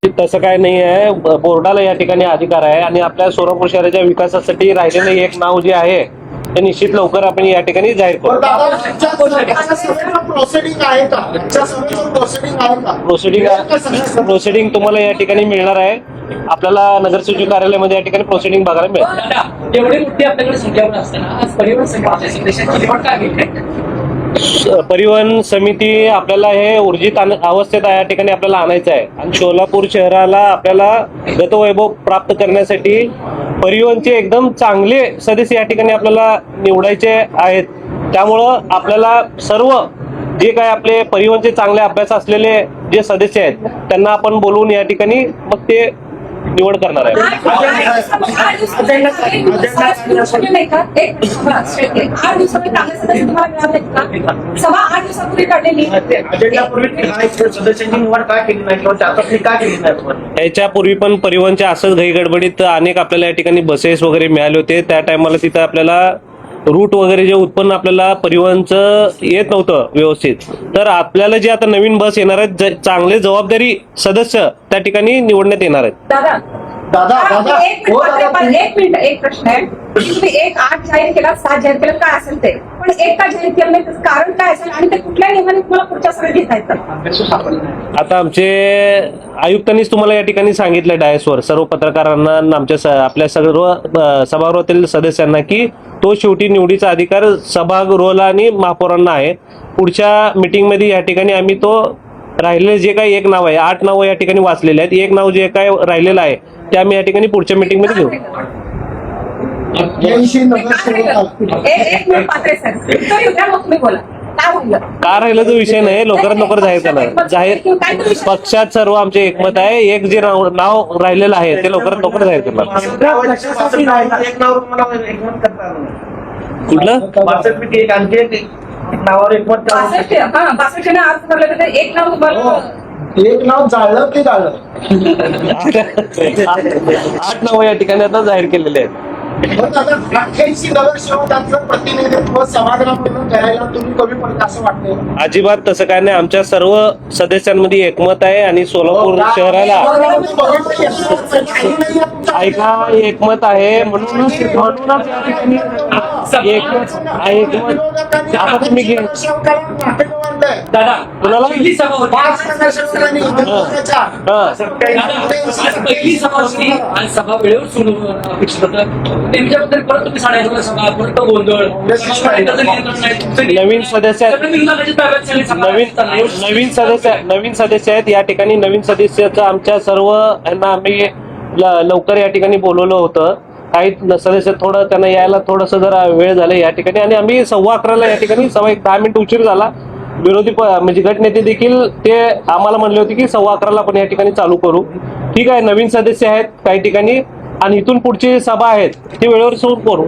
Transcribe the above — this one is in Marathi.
तसं काय नाही आहे, बोर्डाला या ठिकाणी अधिकार आहे आणि आपल्या सोलापूर शहराच्या विकासासाठी राहिलेलं एक नाव जे आहे ते निश्चित लवकर आपण या ठिकाणी जाहीर करू. प्रोसिडिंग तुम्हाला या ठिकाणी मिळणार आहे. आपल्याला नगरसचिव कार्यालयामध्ये या ठिकाणी प्रोसिडिंग बघायला मिळेल. एवढी मोठी आपल्याकडे संख्याबळ असताना आज परिवहन संघाच्या निवड का घेतली? परिवहन समिती आपल्याला हे ऊर्जित अवस्थेत या ठिकाणी आपल्याला आणायचं आहे आणि सोलापूर शहराला आपल्याला गतवैभव प्राप्त करण्यासाठी परिवहनचे एकदम चांगले सदस्य या ठिकाणी आपल्याला निवडायचे आहेत. त्यामुळं आपल्याला सर्व जे काय आपले परिवहनचे चांगले अभ्यास असलेले जे सदस्य आहेत त्यांना आपण बोलवून या ठिकाणी मग ते निवड करणार आहे. याच्यापूर्वी पण परिवहनच्या असंच घाई गडबडीत अनेक आपल्याला या ठिकाणी बसेस वगैरे मिळाले होते. त्या टायमाला तिथं आपल्याला रूट वगैरे जे उत्पन्न आपल्याला परिवहनचं येत नव्हतं व्यवस्थित, तर आपल्याला जे आता नवीन बस येणार आहेत चांगले जबाबदारी सदस्य त्या ठिकाणी निवडण्यात येणार आहेत. एक मिनिट, एक प्रश्न आहे. तुम्ही 1-8 जाहीर केला, 7 जाहीर केलं, काय असेल ते, पण एक का जाहीर केलं नाही त्याचं कारण काय असेल आणि ते कुठल्या नियमाने तुम्हाला पुढच्या सगळं घेता येतं? आता आमचे आयुक्तांनीच तुम्हाला या ठिकाणी सांगितलं डायसवर सर्व पत्रकारांना आमच्या आपल्या सर्व सभागृहातील सदस्यांना की तो शेवटी निवडीचा अधिकार सभागृहाला आणि महापौरांना आहे. पुढच्या मीटिंग मध्ये या ठिकाणी आम्ही तो राहिलेले जे काही एक नाव आहे, 8 नावं या ठिकाणी वाचलेले आहेत, एक नाव जे काय राहिलेलं आहे ते आम्ही या ठिकाणी पुढच्या मीटिंग मध्ये घेऊ. का राहिलं तो विषय नाही, लवकरात लवकर जाहीर करणार. जाहीर पक्षात सर्व आमचे एकमत आहे. एक जे नाव राहिलेलं आहे ते लवकरात लवकर जाहीर करणार. कुठलं नावावर एकमत एक नाव जाळलं की जाळलं 8 नावं या ठिकाणी आता जाहीर केलेले आहेत. नगरसेवकांचं प्रतिनिधित्व सभागृहामधून करायला तुम्ही कमी पडत असं वाटतं? अजिबात तसं काय नाही. आमच्या सर्व सदस्यांमध्ये एकमत आहे आणि सोलापूर शहराला ऐका एकमत आहे म्हणूनच या ठिकाणी आता तुम्ही दादा कुणाला पहिली सभा होती, पहिली सभा होती आणि सभा वेळेवर सुरू अपेक्षित होतं. त्याच्याबद्दल परत तुम्ही साड्या सभा परत गोंधळ नवीन सदस्य नवीन सदस्य आहेत या ठिकाणी. नवीन सदस्याचं आमच्या सर्व यांना आम्ही लवकर या ठिकाणी बोलवलं होतं. काही सदस्य थोडं त्यांना यायला थोडस जरा वेळ झाला या ठिकाणी आणि आम्ही 11:15 या ठिकाणी सभा 10 मिनिट उशीर झाला. विरोधी म्हणजे गटनेते देखील ते आम्हाला म्हणले होते की 11:15 आपण या ठिकाणी चालू करू. ठीक आहे, नवीन सदस्य आहेत काही ठिकाणी आणि इथून पुढची सभा आहेत ती वेळेवर सुरू करू.